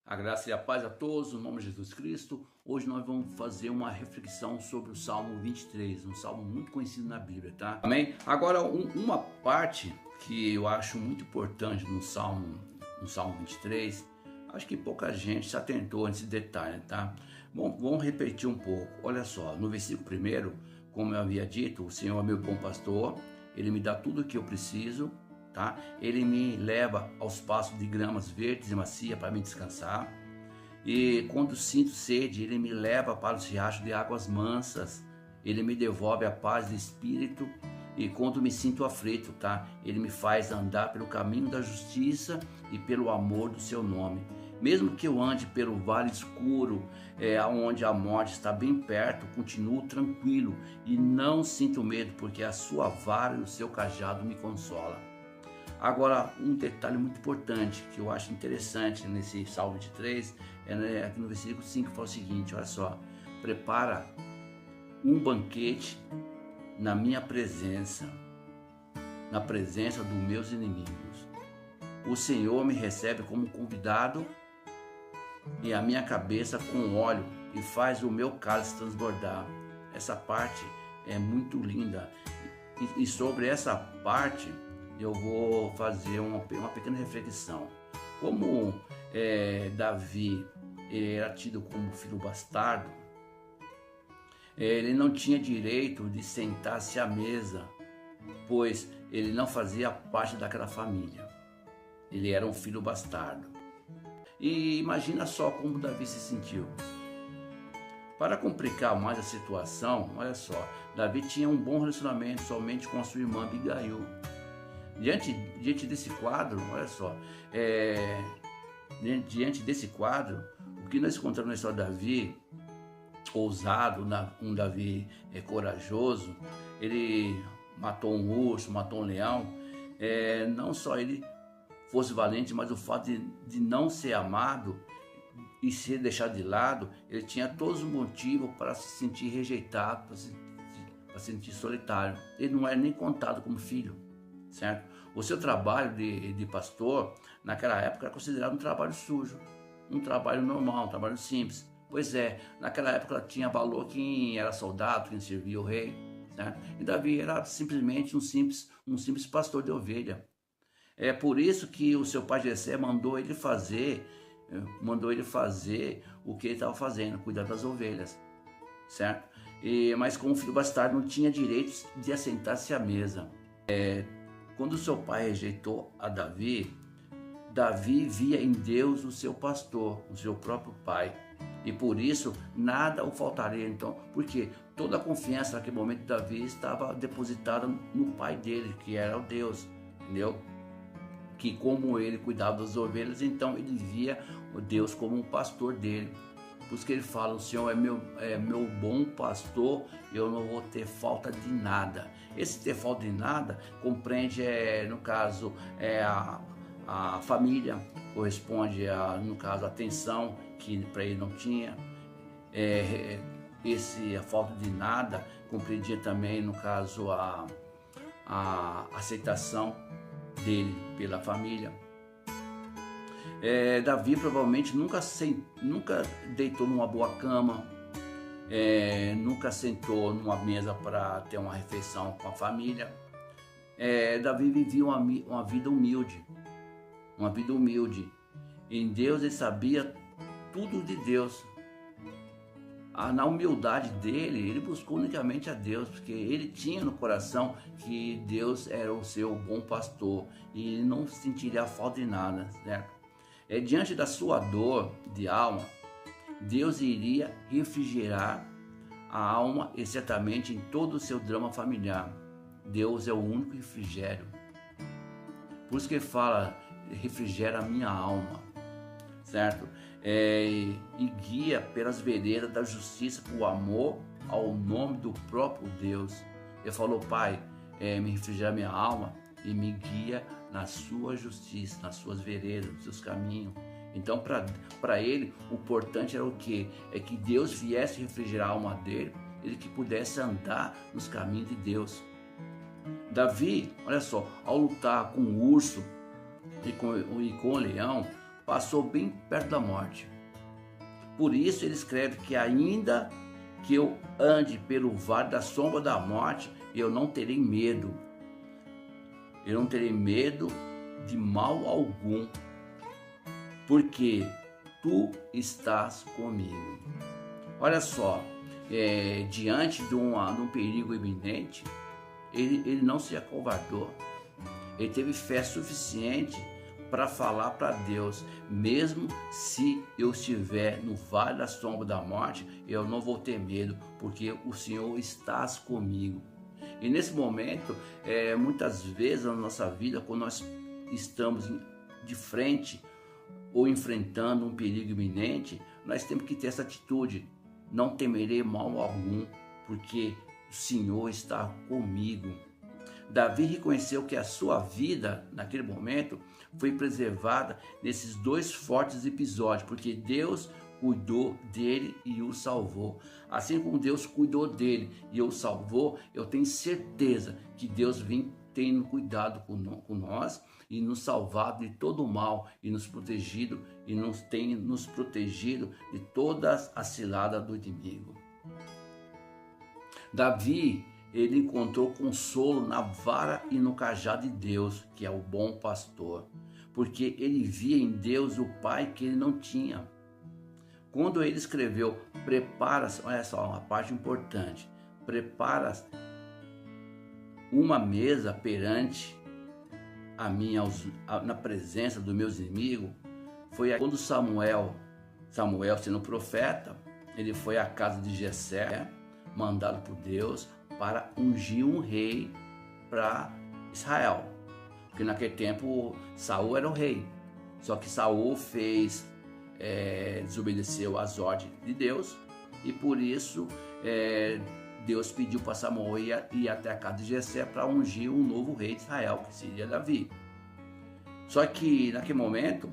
A graça e a paz a todos, no nome de Jesus Cristo. Hoje nós vamos fazer uma reflexão sobre o Salmo 23, um salmo muito conhecido na Bíblia, tá? Amém? Agora, uma parte que eu acho muito importante no Salmo 23, acho que pouca gente se atentou nesse detalhe, tá? Bom, vamos repetir um pouco. Olha só, no versículo 1, como eu havia dito, o Senhor é meu bom pastor, Ele me dá tudo o que eu preciso, tá? Ele me leva aos pastos de gramas verdes e macia para me descansar. E quando sinto sede, Ele me leva para os riachos de águas mansas. Ele me devolve a paz de espírito. E quando me sinto aflito, tá? Ele me faz andar pelo caminho da justiça e pelo amor do seu nome. Mesmo que eu ande pelo vale escuro, onde a morte está bem perto, continuo tranquilo e não sinto medo, porque a sua vara e o seu cajado me consolam. Agora, um detalhe muito importante que eu acho interessante nesse Salmo 23 aqui no versículo 5 fala o seguinte: olha só, prepara um banquete na minha presença, na presença dos meus inimigos. O Senhor me recebe como convidado e a minha cabeça com óleo e faz o meu cálice transbordar. Essa parte é muito linda e sobre essa parte eu vou fazer uma pequena reflexão. Como Davi era tido como filho bastardo, ele não tinha direito de sentar-se à mesa, pois ele não fazia parte daquela família. Ele era um filho bastardo. E imagina só como Davi se sentiu. Para complicar mais a situação, olha só, Davi tinha um bom relacionamento somente com a sua irmã Abigail. Diante desse quadro, olha só, diante desse quadro, o que nós encontramos na história de Davi, ousado, um Davi corajoso, ele matou um urso, matou um leão, não só ele fosse valente, mas o fato de não ser amado e ser deixado de lado, ele tinha todos os motivos para se sentir rejeitado, para se sentir solitário. Ele não era nem contado como filho, certo? O seu trabalho de pastor, naquela época, era considerado um trabalho sujo, um trabalho normal, um trabalho simples. Pois naquela época tinha valor quem era soldado, quem servia o rei, certo? E Davi era simplesmente um simples pastor de ovelha. É por isso que o seu pai Jessé mandou ele fazer o que ele estava fazendo, cuidar das ovelhas, certo? Mas como filho bastardo não tinha direito de assentar-se à mesa. Quando seu pai rejeitou a Davi, Davi via em Deus o seu pastor, o seu próprio pai. E por isso nada o faltaria. Então, porque toda a confiança naquele momento de Davi estava depositada no pai dele, que era o Deus, entendeu? Que como ele cuidava das ovelhas, então ele via o Deus como um pastor dele. Por isso que ele fala: o Senhor é meu bom pastor, eu não vou ter falta de nada. Esse ter falta de nada compreende, no caso, a família, corresponde, no caso, a atenção que para ele não tinha. A falta de nada compreendia também, no caso, a aceitação dele pela família. Davi provavelmente nunca deitou numa boa cama, nunca sentou numa mesa para ter uma refeição com a família. Davi vivia uma vida humilde, Em Deus ele sabia tudo de Deus. Na humildade dele, ele buscou unicamente a Deus, porque ele tinha no coração que Deus era o seu bom pastor e ele não sentiria falta de nada, certo? Diante da sua dor de alma, Deus iria refrigerar a alma, e certamente em todo o seu drama familiar. Deus é o único refrigério. Por isso que ele fala: refrigera a minha alma, certo? E guia pelas veredas da justiça por amor ao nome do próprio Deus. Ele falou: Pai, me refrigera minha alma e me guia na sua justiça, nas suas veredas, nos seus caminhos. Então, para ele, o importante era o quê? É que Deus viesse refrigerar a alma dele, ele que pudesse andar nos caminhos de Deus. Davi, olha só, ao lutar com o urso e com o leão, passou bem perto da morte. Por isso ele escreve que ainda que eu ande pelo vale da sombra da morte, eu não terei medo. Eu não terei medo de mal algum, porque tu estás comigo. Olha só, diante de um perigo iminente, ele não se acovardou. Ele teve fé suficiente para falar para Deus: mesmo se eu estiver no vale da sombra da morte, eu não vou ter medo, porque o Senhor está comigo. E nesse momento, muitas vezes na nossa vida, quando nós estamos de frente ou enfrentando um perigo iminente, nós temos que ter essa atitude: não temerei mal algum, porque o Senhor está comigo. Davi reconheceu que a sua vida, naquele momento, foi preservada nesses dois fortes episódios, porque Deus cuidou dele e o salvou. Assim como Deus cuidou dele e o salvou, eu tenho certeza que Deus vem tendo cuidado com nós e nos salvado de todo o mal e nos protegido de todas as ciladas do inimigo. Davi, ele encontrou consolo na vara e no cajado de Deus, que é o bom pastor, porque ele via em Deus o Pai que ele não tinha. Quando ele escreveu, prepara-se, olha só, uma parte importante, prepara uma mesa perante a mim, na presença dos meus inimigos, foi quando Samuel sendo profeta, ele foi à casa de Jessé, mandado por Deus, para ungir um rei para Israel, porque naquele tempo Saul era o rei, só que Saul desobedeceu às ordens de Deus, e por isso Deus pediu para Samuel ir até a casa de Jessé para ungir um novo rei de Israel, que seria Davi. Só que naquele momento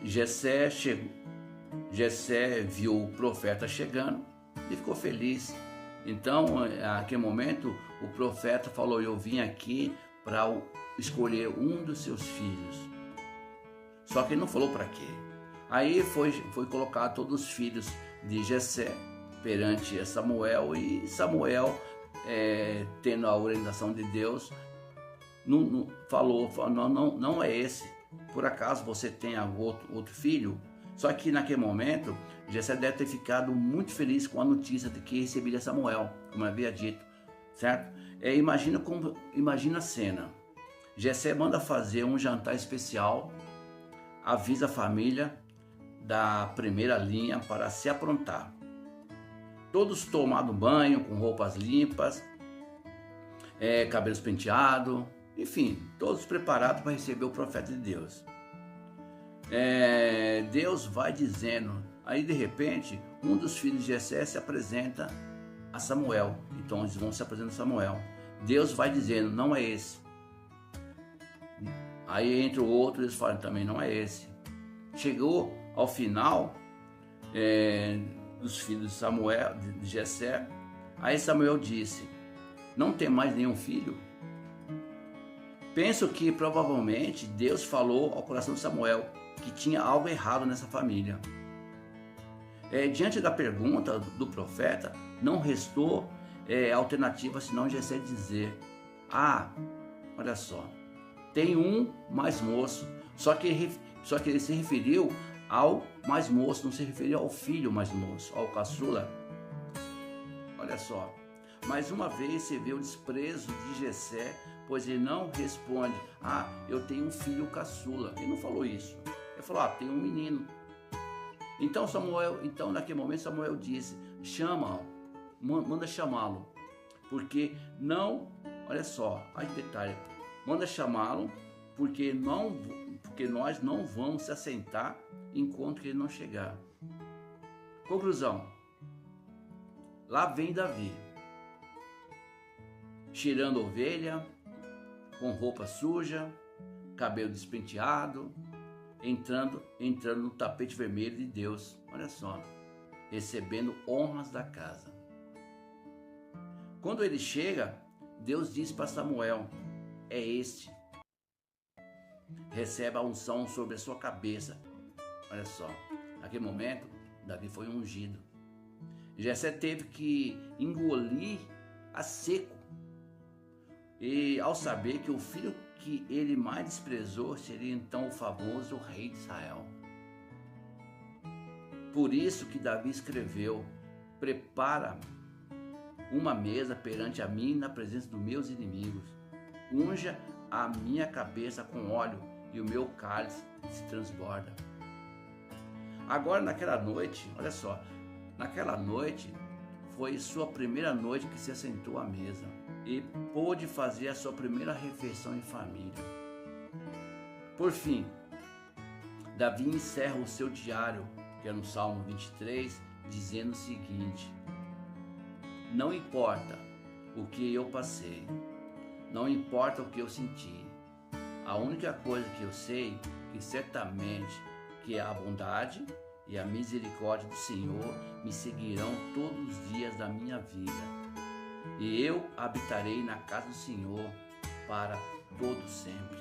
Jessé viu o profeta chegando e ficou feliz. Então, naquele momento, o profeta falou: eu vim aqui para escolher um dos seus filhos. Só que ele não falou para quê. Aí foi colocar todos os filhos de Jessé perante Samuel, e Samuel, tendo a orientação de Deus, falou, não é esse. Por acaso você tem outro filho? Só que naquele momento, Jessé deve ter ficado muito feliz com a notícia de que receberia Samuel, como havia dito, certo? Imagina a cena. Jessé manda fazer um jantar especial, avisa a família da primeira linha para se aprontar. Todos tomando banho, com roupas limpas, cabelos penteados, enfim, todos preparados para receber o profeta de Deus. Deus vai dizendo, aí de repente um dos filhos de Jessé se apresenta a Samuel. Então eles vão se apresentar a Samuel. Deus vai dizendo: não é esse. Aí entre o outro eles falam: também não é esse. Chegou ao final dos filhos de Samuel, de Jessé. Aí Samuel disse: não tem mais nenhum filho? Penso que provavelmente Deus falou ao coração de Samuel que tinha algo errado nessa família. Diante da pergunta do profeta, não restou alternativa senão Jessé dizer: olha só, tem um mais moço. Só que ele se referiu ao mais moço, não se referiu ao filho mais moço, ao caçula. Olha só, mais uma vez você vê o desprezo de Jessé, pois ele não responde: eu tenho um filho caçula. Ele não falou isso. Ele falou: tem um menino. Então naquele momento Samuel disse: manda chamá-lo, porque não, olha só, aí detalhe, manda chamá-lo, porque nós não vamos se assentar enquanto ele não chegar. Conclusão: lá vem Davi, cheirando ovelha, com roupa suja, cabelo despenteado, entrando no tapete vermelho de Deus. Olha só, recebendo honras da casa. Quando ele chega, Deus diz para Samuel: é este. recebe a unção sobre a sua cabeça. Olha só, naquele momento, Davi foi ungido. Jessé teve que engolir a seco. E ao saber que o filho que ele mais desprezou seria então o famoso rei de Israel. Por isso que Davi escreveu: prepara uma mesa perante a mim na presença dos meus inimigos. Unja a minha cabeça com óleo e o meu cálice se transborda. Agora naquela noite, olha só, naquela noite foi sua primeira noite que se assentou à mesa e pôde fazer a sua primeira refeição em família. Por fim, Davi encerra o seu diário, que é no Salmo 23, dizendo o seguinte: não importa o que eu passei, não importa o que eu senti, a única coisa que eu sei que certamente que a bondade e a misericórdia do Senhor me seguirão todos os dias da minha vida, e eu habitarei na casa do Senhor para todo sempre.